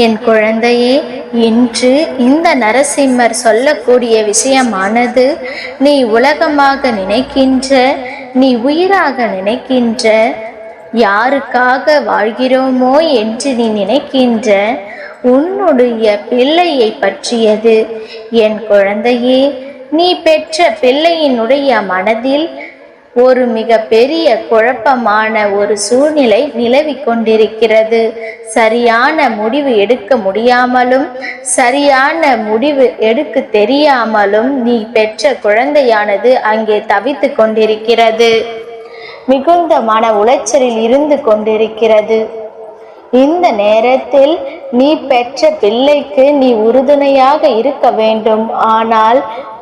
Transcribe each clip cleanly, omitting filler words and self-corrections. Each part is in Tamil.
என் குழந்தையே, இன்று இந்த நரசிம்மர் சொல்லக்கூடிய விஷயமானது நீ உலகமாக நினைக்கின்ற, நீ உயிராக நினைக்கின்ற, யாருக்காக வாழ்கிறோமோ என்று நீ நினைக்கின்ற உன்னுடைய பிள்ளையை பற்றியது. என் குழந்தையே, நீ பெற்ற பிள்ளையினுடைய மனதில் ஒரு மிக பெரிய குழப்பமான ஒரு சூழ்நிலை நிலவிக் கொண்டிருக்கிறது. சரியான முடிவு எடுக்க முடியாமலும், சரியான முடிவு எடுக்க தெரியாமலும் நீ பெற்ற குழந்தையானது அங்கே தவித்து கொண்டிருக்கிறது. மிகுந்த மன உளைச்சலில் இருந்து கொண்டிருக்கிறது. இந்த நேரத்தில் நீ பெற்ற பிள்ளைக்கு நீ உறுதுணையாக இருக்க வேண்டும். ஆனால்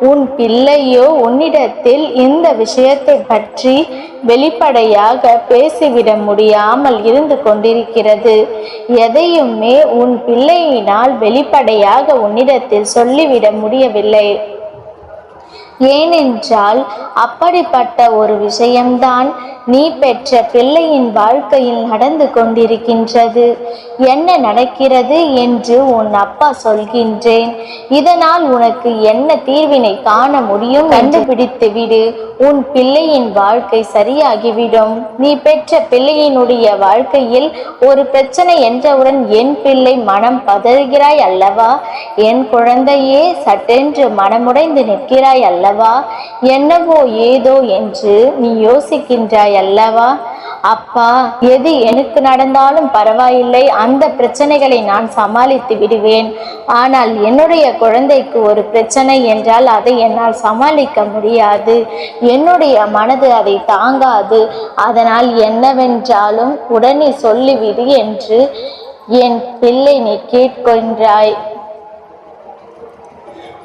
உன் பிள்ளையோ உன்னிடத்தில் இந்த விஷயத்தை பற்றி வெளிப்படையாக பேசிவிட முடியாமல் இருந்து கொண்டிருக்கிறது. எதையுமே உன் பிள்ளையினால் வெளிப்படையாக உன்னிடத்தில் சொல்லிவிட முடியவில்லை. ஏனென்றால் அப்படிப்பட்ட ஒரு விஷயம்தான் நீ பெற்ற பிள்ளையின் வாழ்க்கையில் நடந்து கொண்டிருக்கின்றது. என்ன நடக்கிறது என்று உன் அப்பா சொல்கின்றேன். இதனால் உனக்கு என்ன தீர்வினை காண முடியும் கண்டுபிடித்து விடு. உன் பிள்ளையின் வாழ்க்கை சரியாகிவிடும். நீ பெற்ற பிள்ளையினுடைய வாழ்க்கையில் ஒரு பிரச்சனை என்றவுடன் என் பிள்ளை மனம் பதறுகிறாய் அல்லவா? என் குழந்தையே, சட்டென்று மனமுடைந்து நிற்கிறாய் அல்லவா? என்னவோ ஏதோ என்று நீ யோசிக்கின்றாய் அல்லவா? அப்பா, எது எனக்கு நடந்தாலும் பரவாயில்லை, அந்த பிரச்சனைகளை நான் சமாளித்து விடுவேன். ஆனால் என்னுடைய குழந்தைக்கு ஒரு பிரச்சனை என்றால் அதை என்னால் சமாளிக்க முடியாது. என்னுடைய மனது அதை தாங்காது. அதனால் என்னவென்றாலும் உடனே சொல்லிவிடு என்று என் பிள்ளை நீ கேட்கின்றாய்.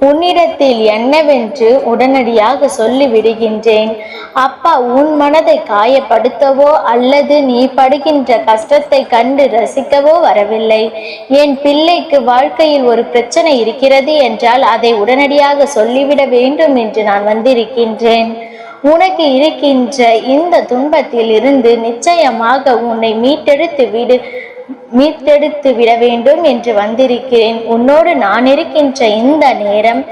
உன்னிடத்தில் என்னவென்று உடனடியாக சொல்லிவிடுகின்றேன். அப்பா உன் மனதை காயப்படுத்தவோ அல்லது நீ படுகின்ற கஷ்டத்தை கண்டு ரசிக்கவோ வரவில்லை. என் பிள்ளைக்கு வாழ்க்கையில் ஒரு பிரச்சனை இருக்கிறது என்றால் அதை உடனடியாக சொல்லிவிட வேண்டும் என்று நான் வந்திருக்கின்றேன். உனக்கு இருக்கின்ற இந்த துன்பத்தில் இருந்து நிச்சயமாக உன்னை மீட்டெடுத்து விட வேண்டும் என்று வந்திருக்கிறேன். உன்னோடு நான் இருக்கின்ற இந்த நேரம்,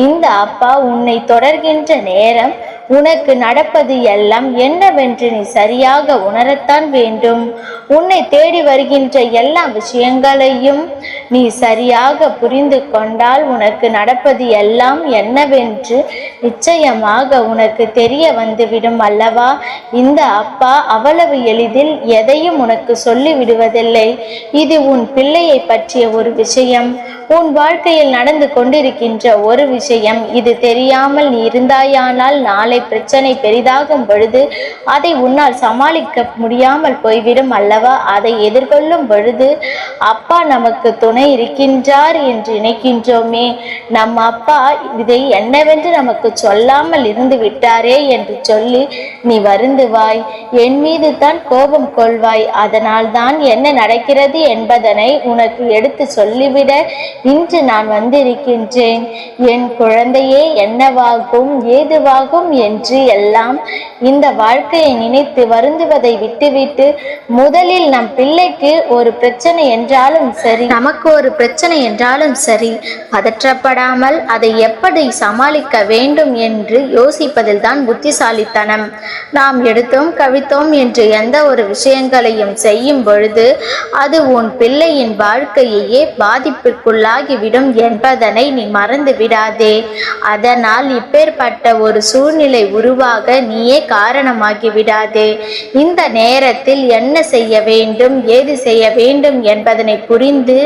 இந்த அப்பா உன்னை தொடர்கின்ற நேரம், உனக்கு நடப்பது எல்லாம் என்னவென்று நீ சரியாக உணரத்தான் வேண்டும். உன்னை தேடி வருகின்ற எல்லா விஷயங்களையும் நீ சரியாக புரிந்து கொண்டால் உனக்கு நடப்பது எல்லாம் என்னவென்று நிச்சயமாக உனக்கு தெரிய வந்துவிடும் அல்லவா? இந்த அப்பா அவ்வளவு எளிதில் எதையும் உனக்கு சொல்லிவிடுவதில்லை. இது உன் பிள்ளையை பற்றிய ஒரு விஷயம், உன் வாழ்க்கையில் நடந்து கொண்டிருக்கின்ற ஒரு விஷயம். இது தெரியாமல் நீ இருந்தாயானால் நாளை பிரச்சனை பெரிதாகும் பொழுது அதை உன்னால் சமாளிக்க முடியாமல் போய்விடும் அல்லவா? அதை எதிர்கொள்ளும் பொழுது அப்பா நமக்கு துணை இருக்கின்றார் என்று நினைக்கின்றோமே, நம் அப்பா இதை என்னவென்று நமக்கு சொல்லாமல் இருந்து விட்டாரே என்று சொல்லி நீ வருந்துவாய். என் மீது தான் கோபம் கொள்வாய். அதனால் தான் என்ன நடக்கிறது என்பதனை உனக்கு எடுத்து சொல்லிவிட இன்று நான் வந்திருக்கின்றேன். என் குழந்தையே, என்னவாகும் ஏதுவாகும் என்று எல்லாம் இந்த வாழ்க்கையை நினைத்து வருந்துவதை விட்டுவிட்டு முதலில் நம் பிள்ளைக்கு ஒரு பிரச்சனை என்றாலும் சரி, நமக்கு ஒரு பிரச்சனை என்றாலும் சரி, பதற்றப்படாமல் அதை எப்படி சமாளிக்க வேண்டும் என்று யோசிப்பதில் தான் புத்திசாலித்தனம். நாம் எடுத்தோம் கவித்தோம் என்று எந்த ஒரு விஷயங்களையும் செய்யும் பொழுது அது உன் பிள்ளையின் வாழ்க்கையே பாதிப்பிற்குள்ளாகிவிடும் என்பதனை நீ மறந்து விடாதே. அதனால் இப்பேற்பட்ட ஒரு சூழ்நிலை உருவாக நீயே காரணமாகி விடாதே. இந்த நேரத்தில் என்ன செய்ய வேண்டும், ஏது செய்ய வேண்டும் என்பதனை புரிந்து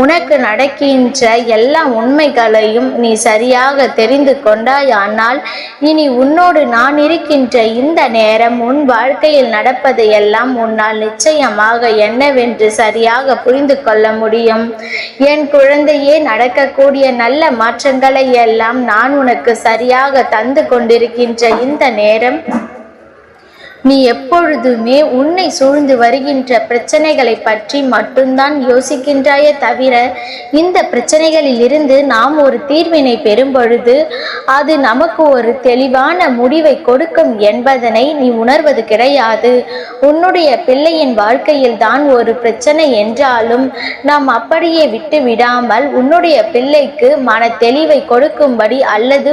உனக்கு நடக்கின்ற எல்லா உண்மைகளையும் நீ சரியாக தெரிந்து கொண்டாயானால் இனி உன்னோடு நான் இருக்கின்ற இந்த நேரம் உன் வாழ்க்கையில் நடப்பது எல்லாம் உன்னால் நிச்சயமாக என்னவென்று சரியாக புரிந்து கொள்ள முடியும். என் குழந்தையே, நடக்கக்கூடிய நல்ல மாற்றங்களை எல்லாம் நான் உனக்கு சரியாக தந்து கொண்டிருக்கின்ற இந்த நேரம் நீ எப்பொழுதுமே உன்னை சூழ்ந்து வருகின்ற பிரச்சனைகளை பற்றி மட்டும்தான் யோசிக்கின்றாயே தவிர, இந்த பிரச்சனைகளில் இருந்து நாம் ஒரு தீர்வினை பெறும் பொழுது அது நமக்கு ஒரு தெளிவான முடிவை கொடுக்கும் என்பதனை நீ உணர்வது கிடையாது. உன்னுடைய பிள்ளையின் வாழ்க்கையில் தான் ஒரு பிரச்சனை என்றாலும் நாம் அப்படியே விட்டு விடாமல் உன்னுடைய பிள்ளைக்கு மன தெளிவை கொடுக்கும்படி அல்லது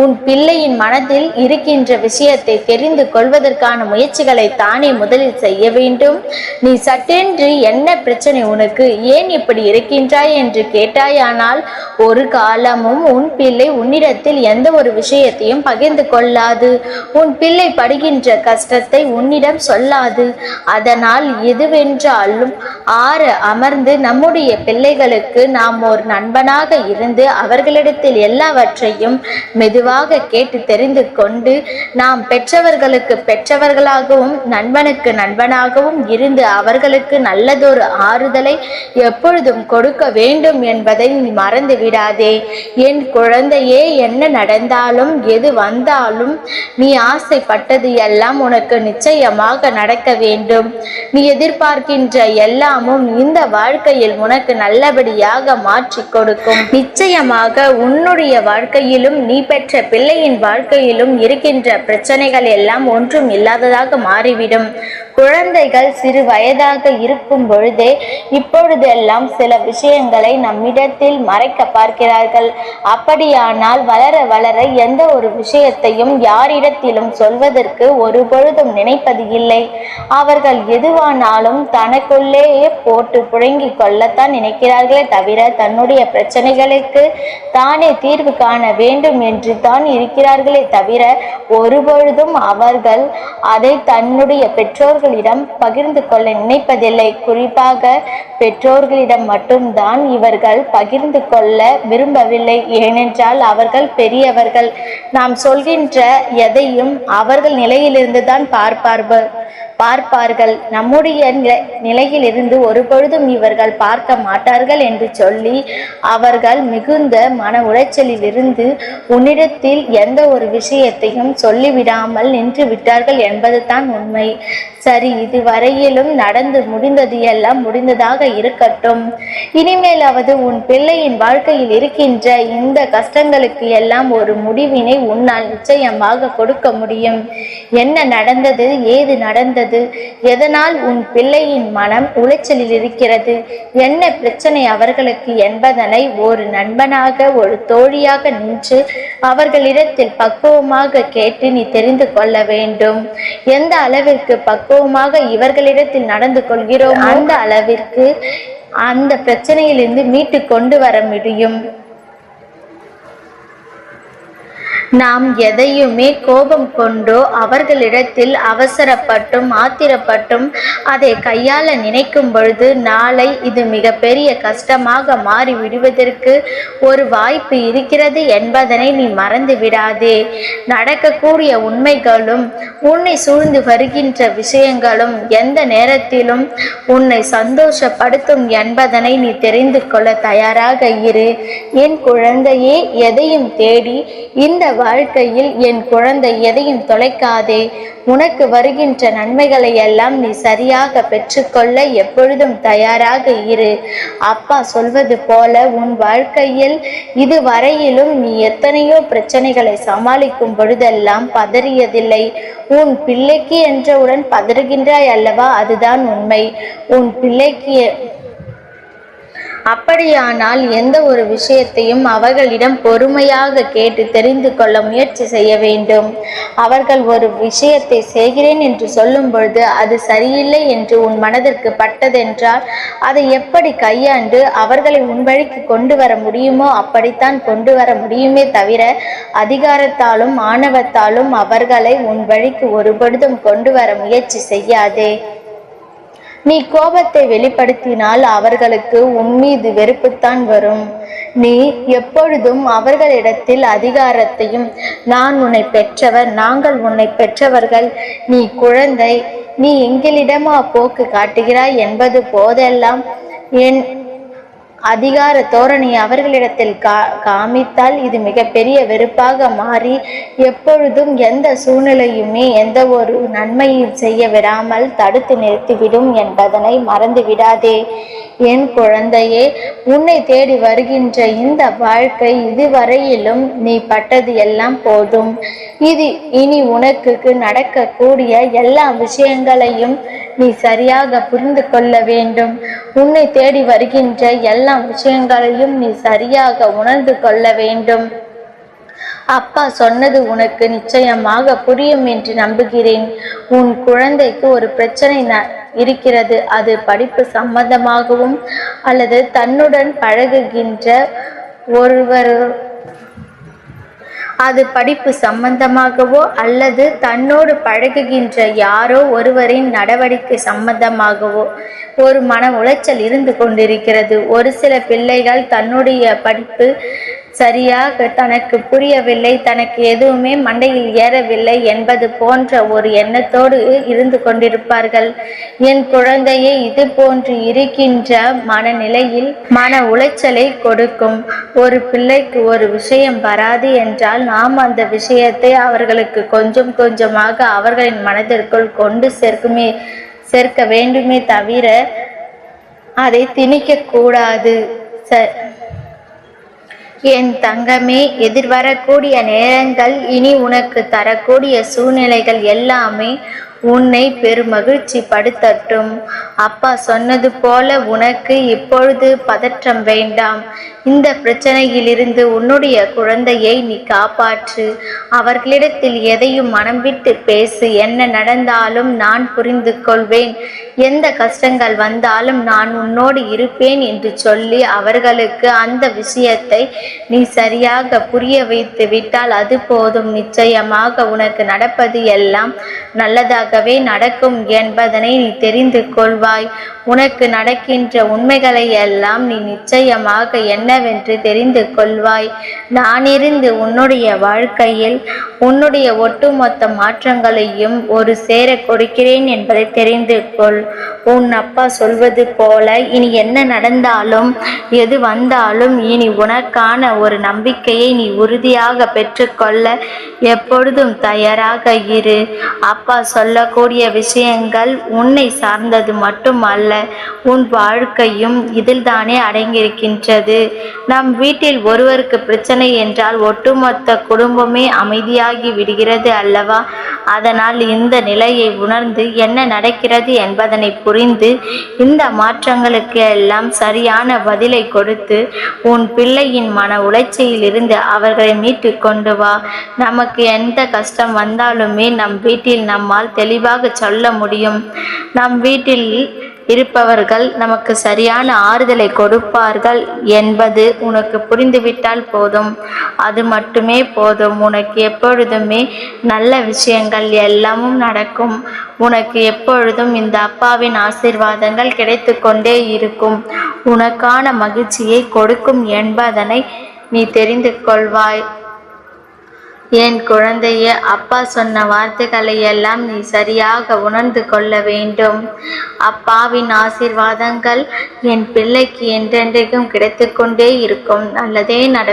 உன் பிள்ளையின் மனதில் இருக்கின்ற விஷயத்தை தெரிந்து கொள்வதற்கான முயற்சிகளை தானே முதலில் செய்ய வேண்டும். நீ சட்டென்று என்ன பிரச்சனை, உனக்கு ஏன் இப்படி இருக்கின்றாய் என்று கேட்டாயானால் ஒரு காலமும் உன் பிள்ளை உன்னிடத்தில் எந்த ஒரு விஷயத்தையும் பகிர்ந்து கொள்ளாது. உன் பிள்ளை படுகின்ற கஷ்டத்தை உன்னிடம் சொல்லாது. அதனால் எதுவென்றாலும் அமர்ந்து நம்முடைய பிள்ளைகளுக்கு நாம் ஒரு நண்பனாக இருந்து அவர்களிடத்தில் எல்லாவற்றையும் மெதுவாக கேட்டு தெரிந்து கொண்டு நாம் பெற்றவர்களுக்கு பெற்றவர்களாகவும் நண்பனுக்கு நண்பனாகவும் இருந்து அவர்களுக்கு நல்லதொரு ஆறுதலை எப்பொழுதும் கொடுக்க வேண்டும் என்பதை நீ மறந்து விடாதே. என் குழந்தையே, என்ன நடந்தாலும் எது வந்தாலும் நீ ஆசைப்பட்டது எல்லாம் உனக்கு நிச்சயமாக நடக்க வேண்டும். நீ எதிர்பார்க்கின்ற எல்லாமும் இந்த வாழ்க்கையில் உனக்கு நல்லபடியாக மாற்றி கொடுக்கும். நிச்சயமாக உன்னுடைய வாழ்க்கையிலும் நீ பெற்ற பிள்ளையின் வாழ்க்கையிலும் இருக்கின்ற பிரச்சனைகள் எல்லாம் ஒன்றும் இல்லாததாக மாறிவிடும். குழந்தைகள் சிறு வயதாக இருக்கும் பொழுதே இப்பொழுதெல்லாம் சில விஷயங்களை நம்மிடத்தில் மறைக்க பார்க்கிறார்கள். அப்படியானால் வளர வளர எந்த ஒரு விஷயத்தையும் யாரிடத்திலும் சொல்வதற்கு ஒரு பொழுதும் நினைப்பது இல்லை. அவர்கள் எதுவானாலும் தனக்குள்ளேயே போட்டு புழங்கி கொள்ளத்தான் நினைக்கிறார்களே தவிர தன்னுடைய பிரச்சனைகளுக்கு தானே தீர்வு காண வேண்டும் என்று தான் இருக்கிறார்களே தவிர ஒருபொழுதும் அவர்கள் அதை தன்னுடைய பெற்றோர்களிடம் பகிர்ந்து கொள்ள நினைப்பதில்லை. குறிப்பாக பெற்றோர்களிடம் மட்டும்தான் இவர்கள் பகிர்ந்து கொள்ள விரும்பவில்லை. ஏனென்றால் அவர்கள் பெரியவர்கள். நாம் சொல்கின்ற எதையும் அவர்கள் நிலையிலிருந்து தான் பார்ப்பார்கள். நம்முடைய நிலையிலிருந்து ஒரு பொழுதும் இவர்கள் பார்க்க மாட்டார்கள் என்று சொல்லி அவர்கள் மிகுந்த மன உளைச்சலில் இருந்து உன்னிடத்தில் எந்த ஒரு விஷயத்தையும் சொல்லிவிடாமல் நின்று விட்டார்கள் என்பது தான் உண்மை. சரி, இதுவரையிலும் நடந்து முடிந்தது எல்லாம் முடிந்ததாக இருக்கட்டும். இனிமேலாவது உன் பிள்ளையின் வாழ்க்கையில் இருக்கின்ற இந்த கஷ்டங்களுக்கு எல்லாம் ஒரு முடிவினை உன்னால் நிச்சயமாக கொடுக்க முடியும். என்ன நடந்தது, ஏது நடந்தது, எதனால் உன் பிள்ளையின் மனம் உளைச்சலில் இருக்கிறது, என்ன பிரச்சனை அவர்களுக்கு என்பதனை ஒரு நண்பனாக ஒரு தோழியாக நின்று அவர்களிடத்தில் பக்குவமாக கேட்டு நீ தெரிந்து கொள்ள வேண்டும். எந்த அளவிற்கு பக்குவமாக இவர்களிடத்தில் நடந்து கொள்கிறோம் அந்த அளவிற்கு அந்த பிரச்சனையிலிருந்து மீட்டு கொண்டு வர முடியும். நாம் எதையுமே கோபம் கொண்டோ அவர்களிடத்தில் அவசரப்பட்டும் ஆத்திரப்பட்டும் அதை கையாள நினைக்கும் பொழுது நாளை இது மிகப்பெரிய கஷ்டமாக மாறி விடுவதற்கு ஒரு வாய்ப்பு இருக்கிறது என்பதனை நீ மறந்து விடாதே. நடக்கக்கூடிய உண்மைகளும் உன்னை சூழ்ந்து வருகின்ற விஷயங்களும் எந்த நேரத்திலும் உன்னை சந்தோஷப்படுத்தும் என்பதனை நீ தெரிந்து கொள்ள தயாராக இரு. என் குழந்தையே, எதையும் தேடி இந்த வாழ்க்கையில் என் குழந்தை எதையும் தொலைக்காதே. உனக்கு வருகின்ற நன்மைகளை எல்லாம் நீ சரியாக பெற்றுக்கொள்ள எப்பொழுதும் தயாராக இரு. அப்பா சொல்வது போல உன் வாழ்க்கையில் இதுவரையிலும் நீ எத்தனையோ பிரச்சனைகளை சமாளிக்கும் பொழுதெல்லாம் பதறியதில்லை. உன் பிள்ளைக்கு என்றவுடன் பதறுகின்றாய் அல்லவா, அதுதான் உண்மை. உன் பிள்ளைக்கு அப்படியானால் எந்த ஒரு விஷயத்தையும் அவர்களிடம் பொறுமையாக கேட்டு தெரிந்து கொள்ள முயற்சி செய்ய வேண்டும். அவர்கள் ஒரு விஷயத்தை செய்கிறேன் என்று சொல்லும் பொழுது அது சரியில்லை என்று உன் மனதிற்கு பட்டதென்றால் அதை எப்படி கையாண்டு அவர்களை உன் வழிக்கு கொண்டு வர முடியுமோ அப்படித்தான் கொண்டு வர முடியுமே தவிர அதிகாரத்தாலும் ஆணவத்தாலும் அவர்களை உன் வழிக்கு ஒரு பொழுதும் கொண்டு வர முயற்சி செய்யாதே. நீ கோபத்தை வெளிப்படுத்தினால் அவர்களுக்கு உன் மீது வெறுப்புத்தான் வரும். நீ எப்பொழுதும் அவர்களிடத்தில் அதிகாரத்தையும் நான் உன்னை பெற்றவர், நாங்கள் உன்னை பெற்றவர்கள், நீ குழந்தை, நீ எங்களிடமா போக்கு காட்டுகிறாய் என்பது போதெல்லாம் அதிகார தோரணை அவர்களிடத்தில் காமித்தால் இது மிகப்பெரிய வெறுப்பாக மாறி எப்பொழுதும் எந்த சூழ்நிலையுமே எந்த ஒரு நன்மையும் செய்ய விடாமல் தடுத்து நிறுத்திவிடும் என்பதனை மறந்து விடாதே. என் குழந்தையே, உன்னை தேடி வருகின்ற இந்த வாழ்க்கை இதுவரையிலும் நீ பட்டது எல்லாம் போதும். இனி உனக்கு நடக்கக்கூடிய எல்லா விஷயங்களையும் நீ சரியாக புரிந்து கொள்ள வேண்டும். உன்னை தேடி வருகின்ற எல்லா விஷயங்களையும் நீ சரியாக உணர்ந்து கொள்ள வேண்டும். அப்பா சொன்னது உனக்கு நிச்சயமாக புரியும் என்று நம்புகிறேன். உன் குழந்தைக்கு ஒரு பிரச்சனை இருக்கிறது. அது படிப்பு சம்பந்தமாகவும் அல்லது தன்னுடன் பழகுகின்ற ஒருவர் அது படிப்பு சம்பந்தமாகவோ அல்லது தன்னோடு பழகுகின்ற யாரோ ஒருவரின் நடவடிக்கை சம்பந்தமாகவோ ஒரு மன உளைச்சல் இருந்து கொண்டிருக்கிறது. ஒரு சில பிள்ளைகள் தன்னுடைய படிப்பு சரியாக தனக்கு புரியவில்லை, தனக்கு எதுவுமே மண்டையில் ஏறவில்லை என்பது போன்ற ஒரு எண்ணத்தோடு இருந்து கொண்டிருப்பார்கள். என் குழந்தையை இது போன்று இருக்கின்ற மனநிலையில் மன உளைச்சலை கொடுக்கும். ஒரு பிள்ளைக்கு ஒரு விஷயம் வராது என்றால் நாம் அந்த விஷயத்தை அவர்களுக்கு கொஞ்சம் கொஞ்சமாக அவர்களின் மனதிற்குள் கொண்டு சேர்க்க வேண்டுமே தவிர அதை திணிக்க கூடாது. என் தங்கமே, எதிர்வரக்கூடிய நேரங்கள் இனி உனக்கு தரக்கூடிய சூழ்நிலைகள் எல்லாமே உன்னை பெருமகிழ்ச்சி படுத்தட்டும். அப்பா சொன்னது போல உனக்கு இப்பொழுது பதற்றம் வேண்டாம். இந்த பிரச்சனையிலிருந்து உன்னுடைய குழந்தையை நீ காப்பாற்று. அவர்களிடத்தில் எதையும் மனம் விட்டு பேசு. என்ன நடந்தாலும் நான் புரிந்து கொள்வேன், எந்த கஷ்டங்கள் வந்தாலும் நான் உன்னோடு இருப்பேன் என்று சொல்லி அவர்களுக்கு அந்த விஷயத்தை நீ சரியாக புரிய வைத்து விட்டால் அது போதும். நிச்சயமாக உனக்கு நடப்பது எல்லாம் நல்லதாகவே நடக்கும் என்பதனை நீ தெரிந்து கொள்வாய். உனக்கு நடக்கின்ற உண்மைகளை எல்லாம் நீ நிச்சயமாக என்னவென்று தெரிந்து கொள்வாய். நானிருந்து உன்னுடைய வாழ்க்கையில் உன்னுடைய ஒட்டுமொத்த மாற்றங்களையும் ஒரு சேர கொடுக்கிறேன் என்பதை தெரிந்து கொள். உன் அப்பா சொல்வது போல இனி என்ன நடந்தாலும் எது வந்தாலும் இனி உனக்கான ஒரு நம்பிக்கையை நீ உறுதியாக பெற்றுக்கொள்ள எப்பொழுதும் தயாராக இரு. அப்பா சொல்லக்கூடிய விஷயங்கள் உன்னை சார்ந்தது மட்டுமல்ல, உன் வாழ்க்கையும் இதில் தானே அடங்கியிருக்கின்றது. நம் வீட்டில் ஒருவருக்கு பிரச்சனை என்றால் ஒட்டுமொத்த குடும்பமே அமைதியாகி விடுகிறது அல்லவா? அதனால் இந்த நிலையை உணர்ந்து என்ன நடக்கிறது என்பதனை புரிந்து இந்த மாற்றங்களுக்கு எல்லாம் சரியான பதிலை கொடுத்து உன் பிள்ளையின் மன உளைச்சலில் இருந்து அவர்களை மீட்டு கொண்டு வா. நமக்கு எந்த கஷ்டம் வந்தாலுமே நம் வீட்டில் நம்மால் தெளிவாக சொல்ல முடியும். நம் வீட்டில் இருப்பவர்கள் நமக்கு சரியான ஆறுதலை கொடுப்பார்கள் என்பது உனக்கு புரிந்துவிட்டால் போதும். அது மட்டுமே போதும். உனக்கு எப்பொழுதுமே நல்ல விஷயங்கள் எல்லாமும் நடக்கும். உனக்கு எப்பொழுதும் இந்த அப்பாவின் ஆசீர்வாதங்கள் கிடைத்து கொண்டே இருக்கும். உனக்கான மகிழ்ச்சியை கொடுக்கும் என்பதனை நீ தெரிந்து கொள்வாய். என் குழந்தையே, அப்பா சொன்ன வார்த்தைகளை எல்லாம் நீ சரியாக உணர்ந்து கொள்ள வேண்டும். அப்பாவின் ஆசீர்வாதங்கள் என் பிள்ளைக்கு என்றென்றைக்கும் கிடைத்து கொண்டே இருக்கும். நல்லதே நடக்கும்.